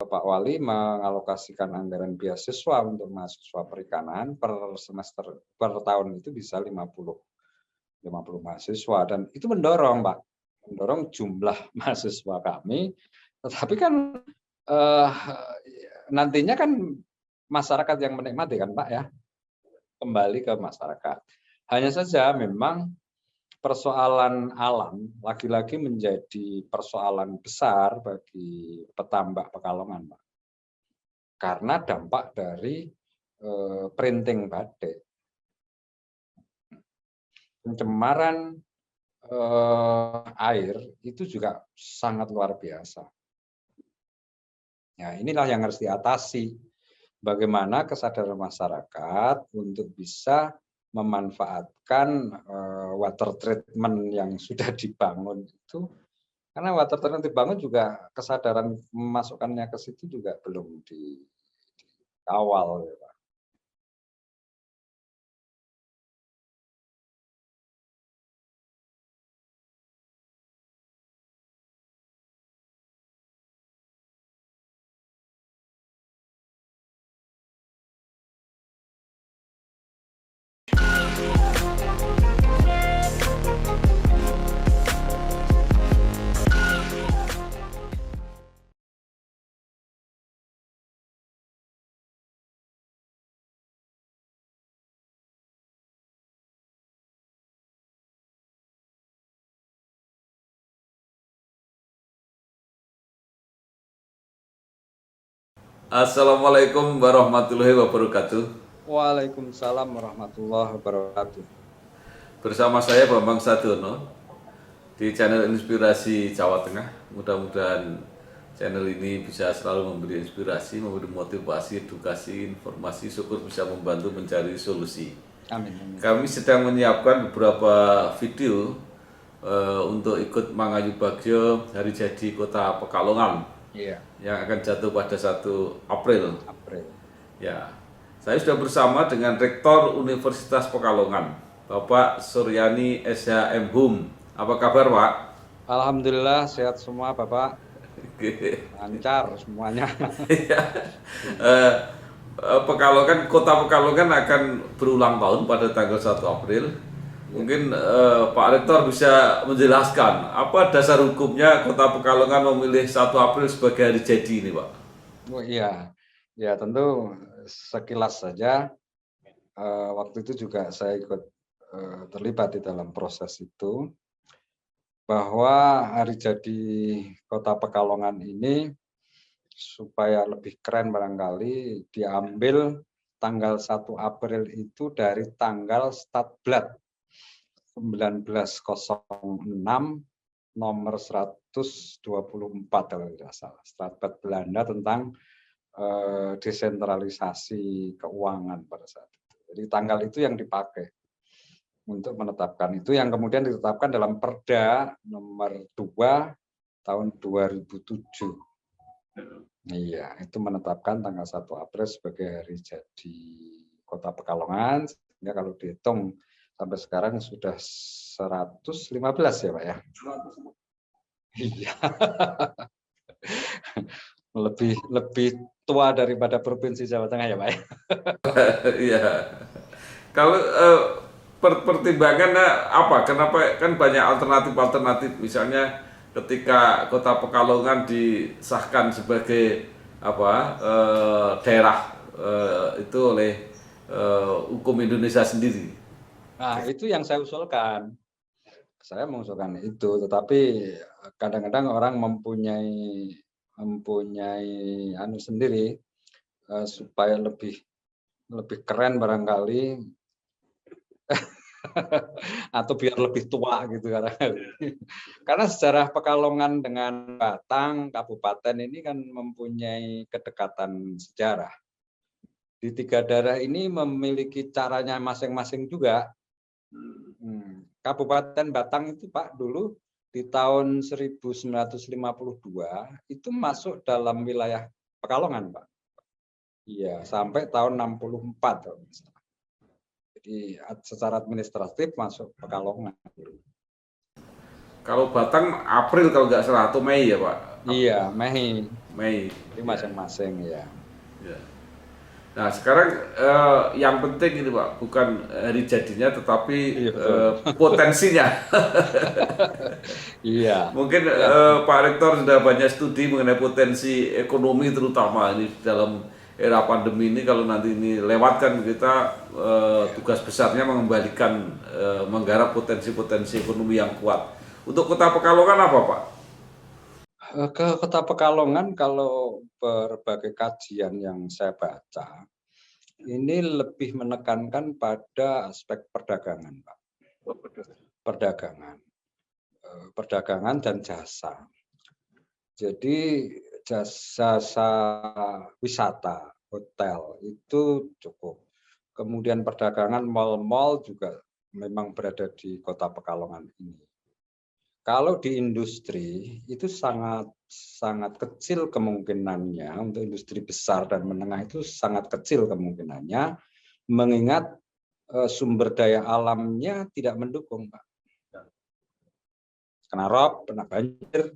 Bapak Wali mengalokasikan anggaran beasiswa untuk mahasiswa perikanan per semester, per tahun itu bisa 50 mahasiswa, dan itu mendorong jumlah mahasiswa kami. Tetapi kan nantinya kan masyarakat yang menikmati kan Pak ya, kembali ke masyarakat. Hanya saja memang persoalan alam lagi-lagi menjadi persoalan besar bagi petambak Pekalongan, Pak. Karena dampak dari printing batik. Pencemaran air itu juga sangat luar biasa. Ya, inilah yang harus diatasi. Bagaimana kesadaran masyarakat untuk bisa memanfaatkan water treatment yang sudah dibangun itu, karena water treatment dibangun juga kesadaran memasukkannya ke situ juga belum dikawal. Ya, Pak. Assalamualaikum warahmatullahi wabarakatuh. Waalaikumsalam warahmatullahi wabarakatuh. Bersama saya Bambang Sadono di channel Inspirasi Jawa Tengah. Mudah-mudahan channel ini bisa selalu memberi inspirasi, memberi motivasi, edukasi, informasi, syukur bisa membantu mencari solusi. Amin, amin. Kami sedang menyiapkan beberapa video untuk ikut Mangayu Bagio Hari Jadi Kota Pekalongan. Iya. Yang akan jatuh pada 1 April. Ya, saya sudah bersama dengan Rektor Universitas Pekalongan, Bapak Suryani SHM Hum. Apa kabar, Pak? Alhamdulillah sehat semua, Bapak. Lancar semuanya. Pekalongan, Kota Pekalongan akan berulang tahun pada tanggal 1 April. Mungkin Pak Rektor bisa menjelaskan apa dasar hukumnya Kota Pekalongan memilih 1 April sebagai hari jadi ini, Pak? Oh iya, ya tentu sekilas saja. Waktu itu juga saya ikut terlibat di dalam proses itu, bahwa hari jadi Kota Pekalongan ini supaya lebih keren barangkali diambil tanggal 1 April itu dari tanggal Stadblad 1906 nomor 124 kalau tidak salah. Stadblad Belanda tentang desentralisasi keuangan pada saat itu. Jadi tanggal itu yang dipakai untuk menetapkan itu, yang kemudian ditetapkan dalam Perda nomor 2 tahun 2007. Iya, itu menetapkan tanggal 1 April sebagai hari jadi Kota Pekalongan, sehingga kalau dihitung sampai sekarang sudah 115 ya Pak ya? Iya. lebih tua daripada Provinsi Jawa Tengah ya Pak ya? Iya. Kalau pertimbangannya apa? Kenapa kan banyak alternatif, misalnya ketika Kota Pekalongan disahkan sebagai daerah itu oleh hukum Indonesia sendiri. Nah, itu yang saya usulkan. Saya mengusulkan itu, tetapi kadang-kadang orang mempunyai sendiri supaya lebih keren barangkali atau biar lebih tua gitu karena sejarah Pekalongan dengan Batang kabupaten ini kan mempunyai kedekatan sejarah. Di 3 daerah ini memiliki caranya masing-masing juga. Kabupaten Batang itu Pak dulu di tahun 1952 itu masuk dalam wilayah Pekalongan Pak. Iya, sampai tahun 64 kalau misalnya. Jadi secara administratif masuk Pekalongan. Kalau Batang April kalau nggak salah atau Mei ya Pak? Iya, Mei. Mei. Di masing-masing ya. Ya. Nah sekarang yang penting ini Pak, bukan hari jadinya tetapi Iya betul. potensinya. Iya. Mungkin Ya. Pak Rektor sudah banyak studi mengenai potensi ekonomi terutama ini dalam era pandemi ini. Kalau nanti ini lewat kan kita tugas besarnya mengembalikan menggarap potensi-potensi ekonomi yang kuat. Untuk Kota Pekalongan apa Pak? Ke Kota Pekalongan kalau berbagai kajian yang saya baca, ini lebih menekankan pada aspek perdagangan, Pak. Perdagangan dan jasa. Jadi jasa wisata, hotel itu cukup. Kemudian perdagangan mal-mal juga memang berada di Kota Pekalongan ini. Kalau di industri itu sangat kecil kemungkinannya, untuk industri besar dan menengah itu sangat kecil kemungkinannya, mengingat sumber daya alamnya tidak mendukung, Pak. Kena rob, kena banjir,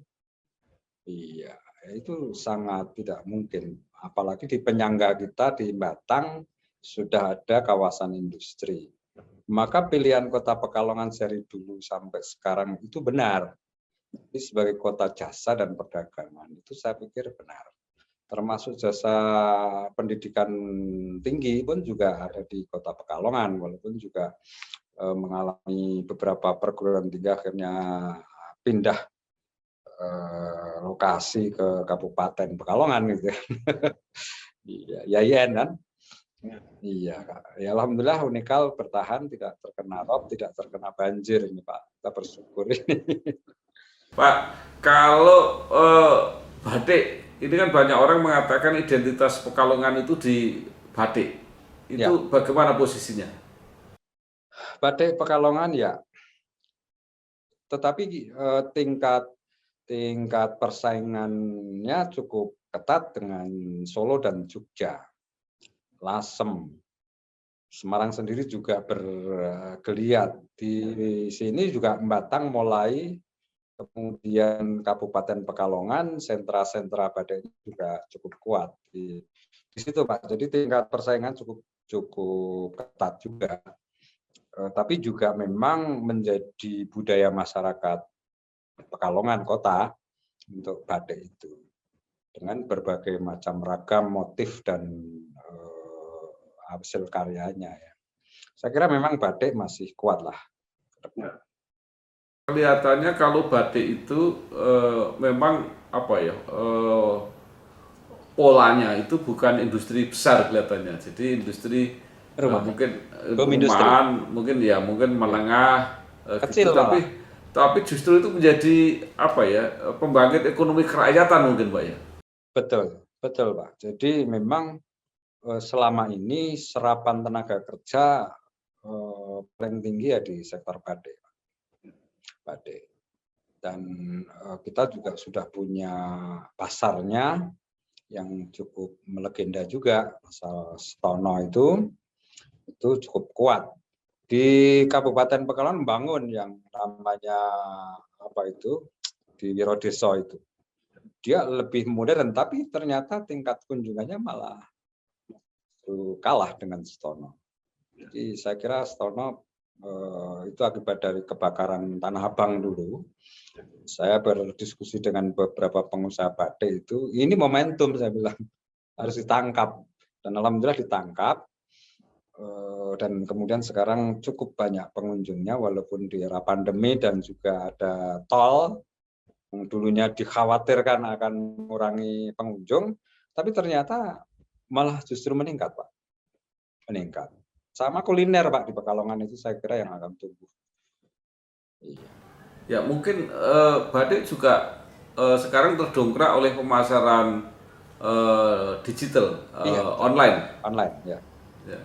iya itu sangat tidak mungkin. Apalagi di penyangga kita di Batang sudah ada kawasan industri. Maka pilihan Kota Pekalongan dari dulu sampai sekarang itu benar. Ini sebagai kota jasa dan perdagangan itu saya pikir benar. Termasuk jasa pendidikan tinggi pun juga ada di Kota Pekalongan, walaupun juga mengalami beberapa perguruan tinggi akhirnya pindah lokasi ke Kabupaten Pekalongan gitu. Iya, Yayan kan. Iya, Kak. Ya, alhamdulillah Unikal bertahan, tidak terkena rob, tidak terkena banjir ini Pak. Kita bersyukur ini. Pak, kalau batik, ini kan banyak orang mengatakan identitas Pekalongan itu di batik. Itu Ya, bagaimana posisinya? Batik Pekalongan ya, tetapi tingkat persaingannya cukup ketat dengan Solo dan Jogja, Lasem. Semarang sendiri juga bergeliat. Di sini juga Batang mulai, kemudian Kabupaten Pekalongan, sentra-sentra batik juga cukup kuat di situ, Pak. Jadi tingkat persaingan cukup ketat juga. Tapi juga memang menjadi budaya masyarakat Pekalongan kota untuk batik itu dengan berbagai macam ragam motif dan hasil karyanya ya. Saya kira memang batik masih kuat lah. Kelihatannya kalau batik itu memang apa ya, polanya itu bukan industri besar kelihatannya. Jadi industri mungkin rumahan, mungkin menengah Kecil gitu. Tapi justru itu menjadi apa ya, pembangkit ekonomi kerakyatan mungkin Pak ya. Betul, betul Pak. Jadi memang selama ini serapan tenaga kerja paling tinggi ya di sektor batik. Dan kita juga sudah punya pasarnya yang cukup melegenda juga. Pasar Stono itu cukup kuat. Di Kabupaten Pekalongan membangun yang namanya apa itu di Wirodeso itu. Dia lebih modern, tapi ternyata tingkat kunjungannya malah kalah dengan Stono. Jadi saya kira Stono itu akibat dari kebakaran Tanah Abang dulu. Saya berdiskusi dengan beberapa pengusaha batik itu, ini momentum saya bilang harus ditangkap, dan alhamdulillah ditangkap. Dan kemudian sekarang cukup banyak pengunjungnya walaupun di era pandemi dan juga ada tol yang dulunya dikhawatirkan akan mengurangi pengunjung, tapi ternyata malah justru meningkat, Pak. Meningkat. Sama kuliner, Pak, di Pekalongan itu saya kira yang akan tumbuh. Iya. Ya mungkin batik juga sekarang terdongkrak oleh pemasaran digital, online. Online, ya. Ya.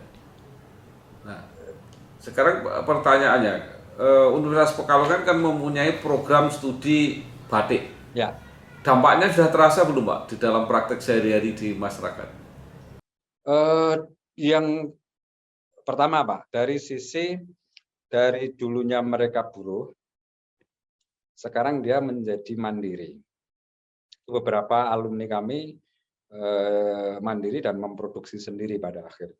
Nah, sekarang pertanyaannya, Universitas Pekalongan kan mempunyai program studi batik. Ya. Dampaknya sudah terasa belum Pak di dalam praktek sehari-hari di masyarakat? Yang pertama Pak, dari sisi dari dulunya mereka buruh, sekarang dia menjadi mandiri. Beberapa alumni kami mandiri dan memproduksi sendiri pada akhirnya.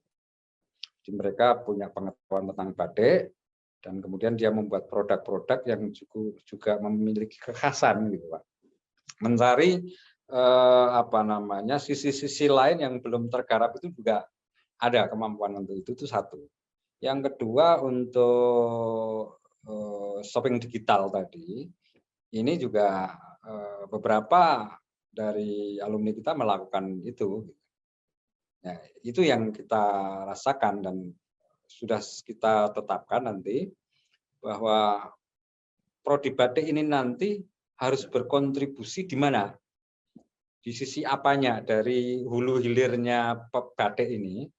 Jadi mereka punya pengetahuan tentang batik dan kemudian dia membuat produk-produk yang juga memiliki kekhasan gitu Pak. Mencari sisi-sisi lain yang belum tergarap itu juga ada kemampuan untuk itu satu. Yang kedua untuk shopping digital tadi, ini juga beberapa dari alumni kita melakukan itu. Ya, itu yang kita rasakan dan sudah kita tetapkan nanti bahwa prodi batik ini nanti harus berkontribusi di mana? Di sisi apanya dari hulu hilirnya batik ini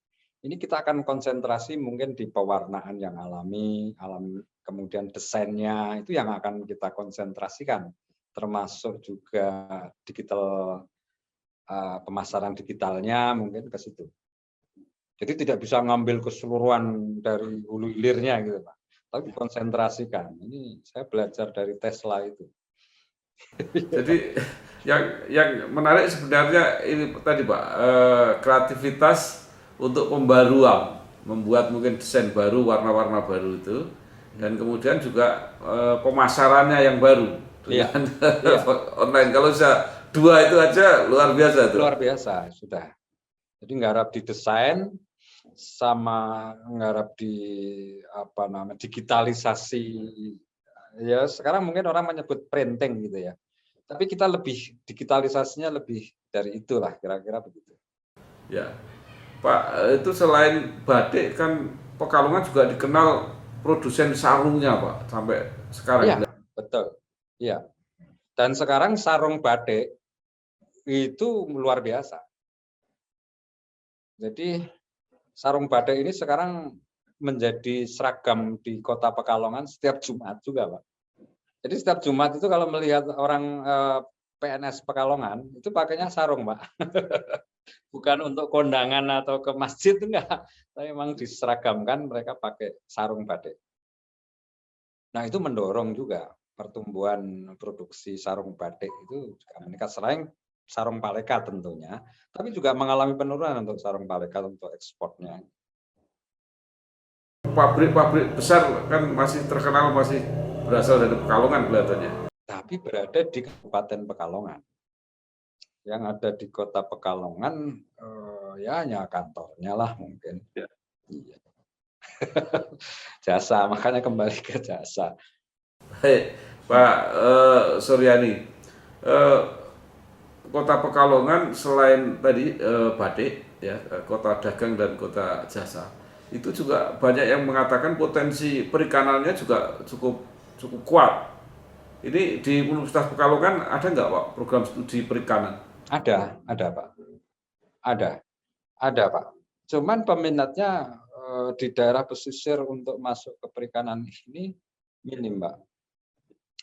kita akan konsentrasi mungkin di pewarnaan yang alami, kemudian desainnya itu yang akan kita konsentrasikan, termasuk juga digital pemasaran digitalnya mungkin ke situ. Jadi tidak bisa ngambil keseluruhan dari hulu hilirnya gitu Pak, tapi konsentrasikan. Ini saya belajar dari Tesla itu. Jadi yang menarik sebenarnya ini tadi Pak, kreativitas untuk pembaruan, membuat mungkin desain baru, warna-warna baru itu, dan kemudian juga pemasarannya yang baru dengan online. Kalau bisa dua itu aja luar biasa tuh. Luar biasa sudah. Jadi nggarap di desain sama nggarap di digitalisasi. Ya sekarang mungkin orang menyebut printing gitu ya. Tapi kita lebih digitalisasinya lebih dari itulah kira-kira begitu. Ya, Pak, itu selain batik kan Pekalongan juga dikenal produsen sarungnya Pak sampai sekarang. Iya, betul. Iya. Dan sekarang sarung batik itu luar biasa. Jadi sarung batik ini sekarang menjadi seragam di Kota Pekalongan setiap Jumat juga, Pak. Jadi setiap Jumat itu kalau melihat orang PNS Pekalongan itu pakainya sarung, Pak. Bukan untuk kondangan atau ke masjid enggak, tapi memang diseragamkan mereka pakai sarung batik. Nah, itu mendorong juga pertumbuhan produksi sarung batik itu juga meningkat selain sarung paleka tentunya, tapi juga mengalami penurunan untuk sarung paleka untuk ekspornya. Pabrik-pabrik besar kan masih terkenal masih berasal dari Pekalongan kelihatannya. Tapi berada di Kabupaten Pekalongan. Yang ada di Kota Pekalongan ya hanya kantornya lah mungkin. Ya. Iya. Jasa, makanya kembali ke jasa. Hei, Pak Suryani, Kota Pekalongan selain tadi batik, ya, kota dagang dan kota jasa, itu juga banyak yang mengatakan potensi perikanannya juga cukup kuat. Ini di Universitas Pekalongan ada nggak Pak program studi perikanan? Ada Pak. Ada Pak. Cuman peminatnya di daerah pesisir untuk masuk ke perikanan ini minim, Pak.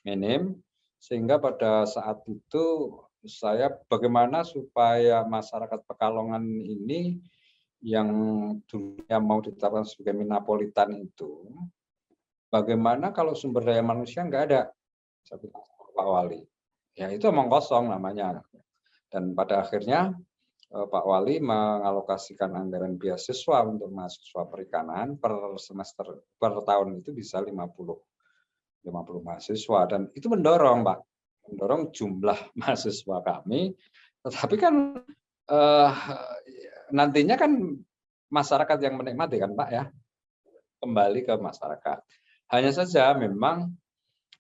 Minim, sehingga pada saat itu saya bagaimana supaya masyarakat Pekalongan ini yang dulunya mau ditetapkan sebagai Minapolitan itu, bagaimana kalau sumber daya manusia nggak ada, Pak Wali. Ya itu omong kosong namanya. Dan pada akhirnya Pak Wali mengalokasikan anggaran beasiswa untuk mahasiswa perikanan per semester, per tahun itu bisa 50 mahasiswa, dan itu mendorong Pak, mendorong jumlah mahasiswa kami. Tetapi kan nantinya kan masyarakat yang menikmati kan Pak ya, kembali ke masyarakat. Hanya saja memang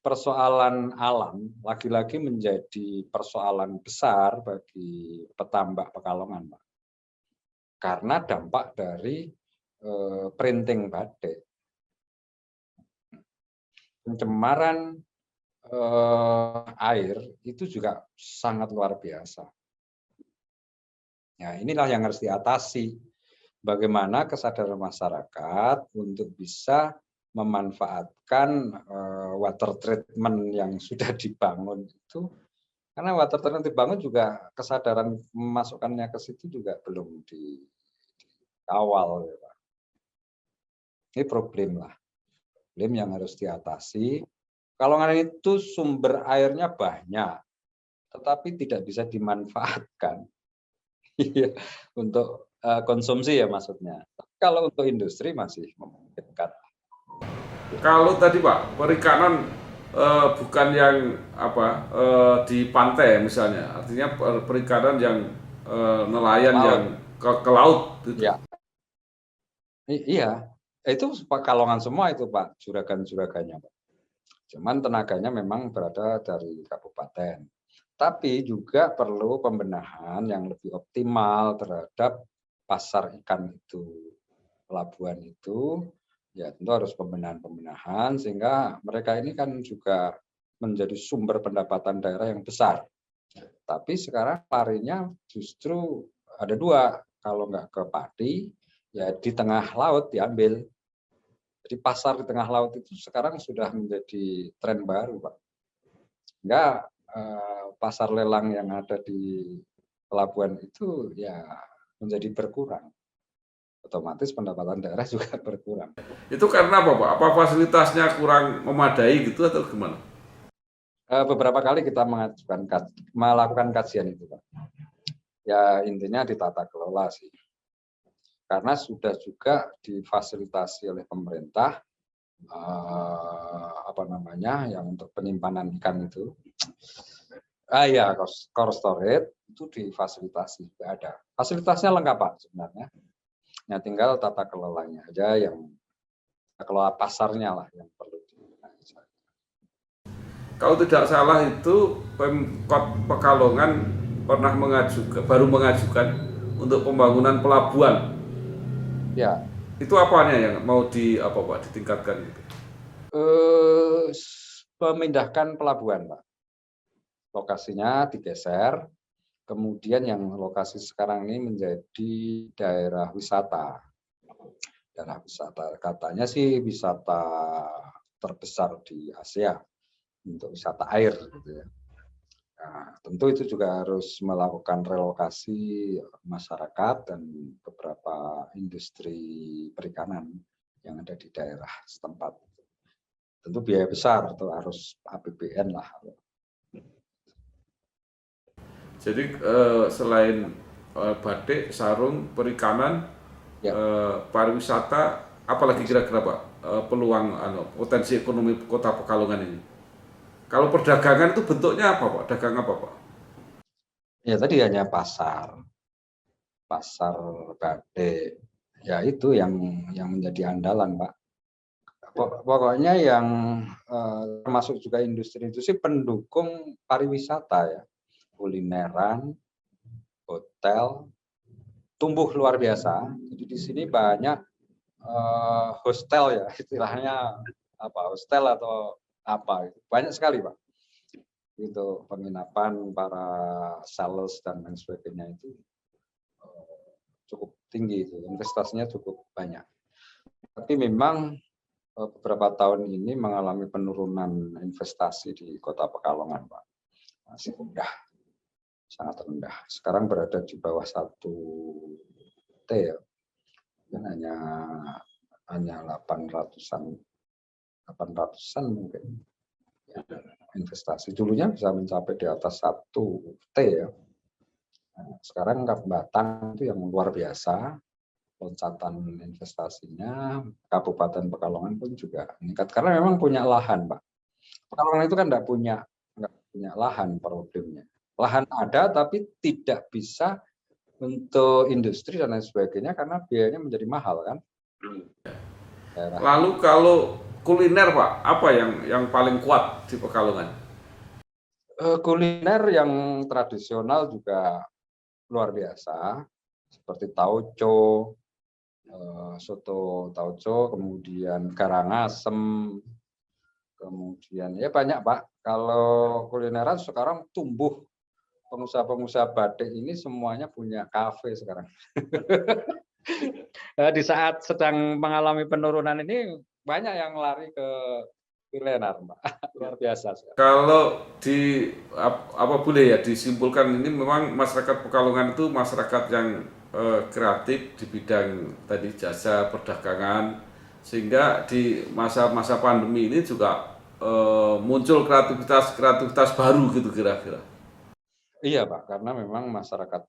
persoalan alam lagi-lagi menjadi persoalan besar bagi petambak Pekalongan, Pak. Karena dampak dari printing batik. Pencemaran air itu juga sangat luar biasa. Ya, inilah yang harus diatasi. Bagaimana kesadaran masyarakat untuk bisa memanfaatkan water treatment yang sudah dibangun itu, karena water treatment dibangun juga kesadaran memasukkannya ke situ juga belum dikawal. Ini problem yang harus diatasi. Pekalongan itu sumber airnya banyak, tetapi tidak bisa dimanfaatkan iya, untuk konsumsi ya maksudnya. Kalau untuk industri masih memungkinkan. Kalau tadi Pak, perikanan bukan yang apa di pantai misalnya, artinya perikanan yang nelayan yang Laut, ke laut gitu. ya, iya, itu Pekalongan semua itu Pak, juragan-juragannya Pak. Cuman tenaganya memang berada dari kabupaten. Tapi juga perlu pembenahan yang lebih optimal terhadap pasar ikan itu, pelabuhan itu, ya tentu harus pembenahan-pembenahan sehingga mereka ini kan juga menjadi sumber pendapatan daerah yang besar. Tapi sekarang larinya justru ada dua, kalau nggak ke padi, ya di tengah laut diambil. Jadi pasar di tengah laut itu sekarang sudah menjadi tren baru, Pak. Enggak, pasar lelang yang ada di pelabuhan itu ya menjadi berkurang. Otomatis pendapatan daerah juga berkurang. Itu karena apa Pak? Apa fasilitasnya kurang memadai gitu atau gimana? Beberapa kali kita melakukan kajian itu, Pak. Ya intinya ditata kelola sih. Karena sudah juga difasilitasi oleh pemerintah yang untuk penyimpanan ikan itu. Ya, cold storage itu difasilitasi, ada. Fasilitasnya lengkap Pak sebenarnya. Ya tinggal tata kelolanya aja yang kelola pasarnya lah yang perlu dibenahi. Kalau tidak salah itu Pemkot Pekalongan baru mengajukan untuk pembangunan pelabuhan. Ya. Itu apanya yang mau ditingkatkan gitu? Memindahkan pelabuhan, Pak. Lokasinya digeser, kemudian yang lokasi sekarang ini menjadi daerah wisata. Daerah wisata, katanya sih wisata terbesar di Asia untuk wisata air gitu ya. Nah, tentu itu juga harus melakukan relokasi masyarakat dan beberapa industri perikanan yang ada di daerah setempat. Tentu biaya besar atau harus APBN lah. Jadi selain batik, sarung, perikanan, Ya. pariwisata, apalagi kira-kira Pak peluang potensi ekonomi Kota Pekalongan ini? Kalau perdagangan itu bentuknya apa Pak? Dagang apa Pak? Ya tadi hanya pasar batik. Ya itu yang menjadi andalan, Pak. Pokoknya yang termasuk juga industri pendukung pariwisata ya, kulineran, hotel, tumbuh luar biasa. Jadi di sini banyak hostel ya, istilahnya hostel atau banyak sekali Pak. Itu penginapan para sales dan lain sebagainya itu cukup tinggi, itu investasinya cukup banyak. Tapi memang beberapa tahun ini mengalami penurunan investasi di Kota Pekalongan, Pak. Masih rendah, sangat rendah. Sekarang berada di bawah 1 T ya. Dan hanya 800-an mungkin ya, investasi. Dulunya bisa mencapai di atas 1 T ya. Nah, sekarang Batang itu yang luar biasa. Loncatan investasinya, Kabupaten Pekalongan pun juga meningkat karena memang punya lahan, Pak. Pekalongan itu kan nggak punya lahan problemnya. Lahan ada tapi tidak bisa untuk industri dan lain sebagainya karena biayanya menjadi mahal kan. Lalu kalau kuliner Pak, apa yang paling kuat di Pekalongan? Kuliner yang tradisional juga luar biasa seperti tauco, soto tauco, kemudian karangasem, kemudian ya banyak Pak. Kalau kulineran sekarang tumbuh, pengusaha-pengusaha batik ini semuanya punya kafe sekarang. Di saat sedang mengalami penurunan ini banyak yang lari ke kuliner, Pak. Luar biasa. Kalau boleh ya disimpulkan ini memang masyarakat Pekalongan itu masyarakat yang kreatif di bidang tadi jasa perdagangan, sehingga di masa-masa pandemi ini juga muncul kreativitas baru gitu kira-kira. Iya Pak, karena memang masyarakat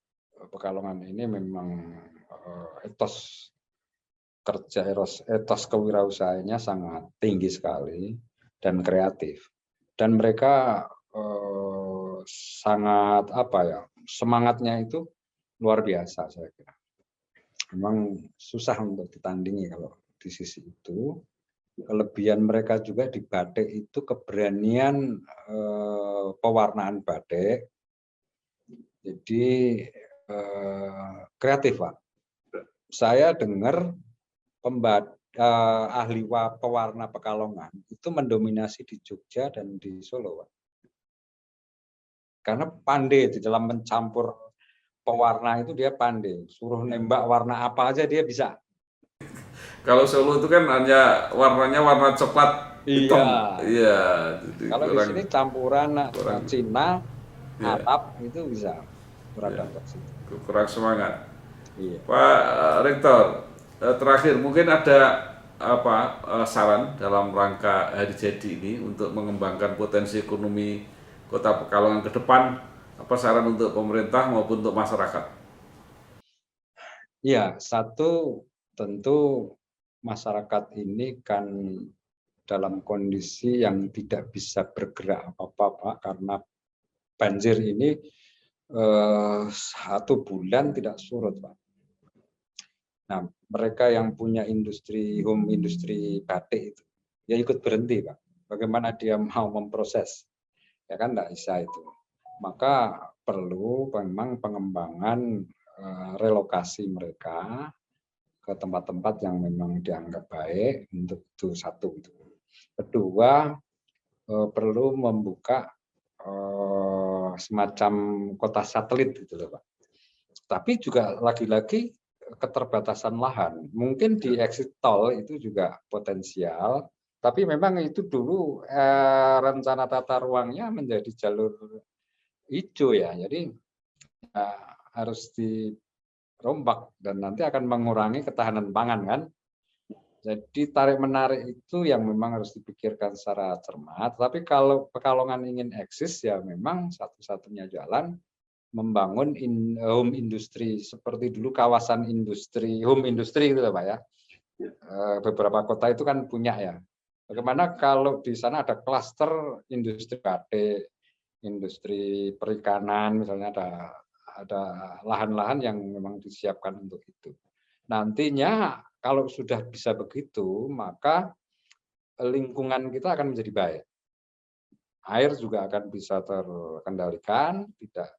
Pekalongan ini memang etos kerja, etos kewirausahaannya sangat tinggi sekali dan kreatif. Dan mereka sangat apa ya, semangatnya itu luar biasa saya kira. Memang susah untuk ditandingi kalau di sisi itu. Kelebihan mereka juga di batik itu keberanian pewarnaan batik. Jadi kreatif Pak. Saya dengar ahli pewarna Pekalongan itu mendominasi di Jogja dan di Solo Pak. Karena pandai di dalam mencampur pewarna itu dia pandai. Suruh nembak warna apa aja dia bisa. Kalau Solo itu kan hanya warnanya warna coklat hitam. Iya. Iya, Kalau di sini campuran Cina, ya, Arab itu bisa beradaptasi. kurang semangat. Iya. Pak Rektor, terakhir mungkin ada saran dalam rangka hari jadi ini untuk mengembangkan potensi ekonomi Kota Pekalongan ke depan, apa saran untuk pemerintah maupun untuk masyarakat? Iya, satu tentu masyarakat ini kan dalam kondisi yang tidak bisa bergerak apa-apa Pak, karena banjir ini 1 bulan tidak surut Pak. Nah, mereka yang punya home industri batik itu, ya ikut berhenti Pak. Bagaimana dia mau memproses? Ya kan tidak bisa itu. Maka perlu memang pengembangan relokasi mereka ke tempat-tempat yang memang dianggap baik untuk itu satu. Kedua, perlu membuka semacam kota satelit gitu loh Pak. Tapi juga lagi-lagi keterbatasan lahan. Mungkin di exit tol itu juga potensial, tapi memang itu dulu rencana tata ruangnya menjadi jalur hijau ya. Jadi harus dirombak dan nanti akan mengurangi ketahanan pangan kan. Jadi tarik-menarik itu yang memang harus dipikirkan secara cermat. Tapi kalau Pekalongan ingin eksis ya memang satu-satunya jalan membangun home industri seperti dulu kawasan industri, home industri itu Pak ya. Beberapa kota itu kan punya ya. Bagaimana kalau di sana ada klaster industri batik, industri perikanan misalnya ada lahan-lahan yang memang disiapkan untuk itu. Nantinya kalau sudah bisa begitu, maka lingkungan kita akan menjadi baik. Air juga akan bisa terkendalikan, tidak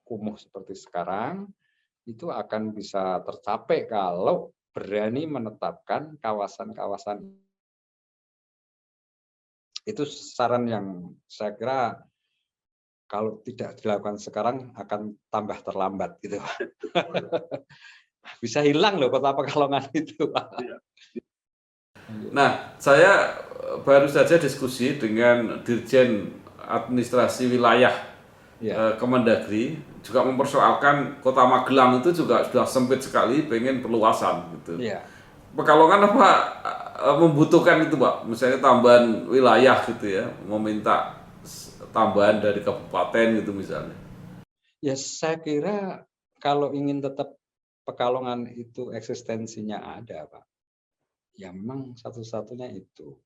kumuh seperti sekarang. Itu akan bisa tercapai kalau berani menetapkan kawasan-kawasan. Itu saran yang saya kira kalau tidak dilakukan sekarang akan tambah terlambat gitu. Bisa hilang loh kota Pekalongan itu. Nah, saya baru saja diskusi dengan Dirjen Administrasi Wilayah Kemendagri, juga mempersoalkan Kota Magelang itu juga sudah sempit sekali, pengen perluasan gitu. Iya. Pekalongan apa membutuhkan itu Pak, misalnya tambahan wilayah gitu ya, meminta tambahan dari kabupaten gitu misalnya. Ya saya kira kalau ingin tetap Pekalongan itu eksistensinya ada Pak, ya memang satu-satunya itu.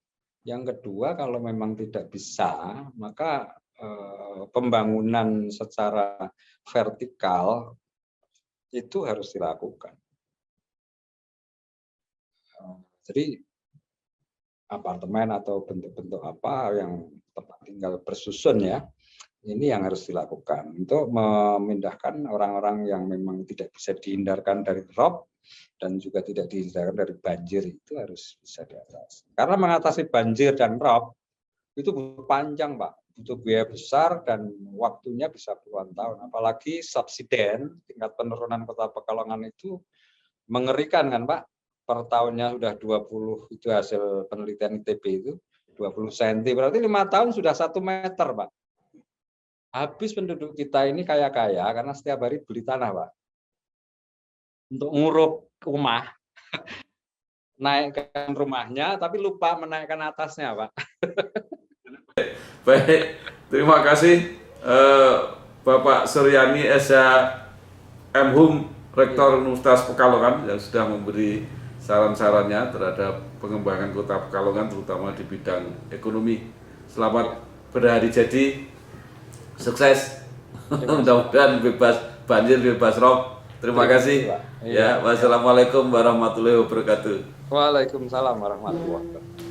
Yang kedua kalau memang tidak bisa, maka pembangunan secara vertikal itu harus dilakukan. Jadi apartemen atau bentuk-bentuk apa yang tempat tinggal bersusun ya, ini yang harus dilakukan untuk memindahkan orang-orang yang memang tidak bisa dihindarkan dari rob dan juga tidak dihindarkan dari banjir itu harus bisa diatasi. Karena mengatasi banjir dan rob itu butuh panjang Pak, butuh biaya besar dan waktunya bisa puluhan tahun. Apalagi subsiden, tingkat penurunan Kota Pekalongan itu mengerikan kan Pak. Per tahunnya sudah 20, itu hasil penelitian ITB itu 20 cm, berarti 5 tahun sudah 1 meter Pak. Habis penduduk kita ini kaya-kaya karena setiap hari beli tanah Pak. Untuk nguruk rumah, naikkan rumahnya tapi lupa menaikkan atasnya Pak. Baik, terima kasih Bapak Suryani Esa M. Hum, Rektor Universitas Pekalongan yang sudah memberi saran-sarannya terhadap pengembangan Kota Pekalongan terutama di bidang ekonomi. Selamat berhari jadi, sukses, mudah-mudahan bebas banjir, bebas rob. Terima kasih. Iya. Ya, wassalamualaikum warahmatullahi wabarakatuh. Waalaikumsalam warahmatullahi wabarakatuh.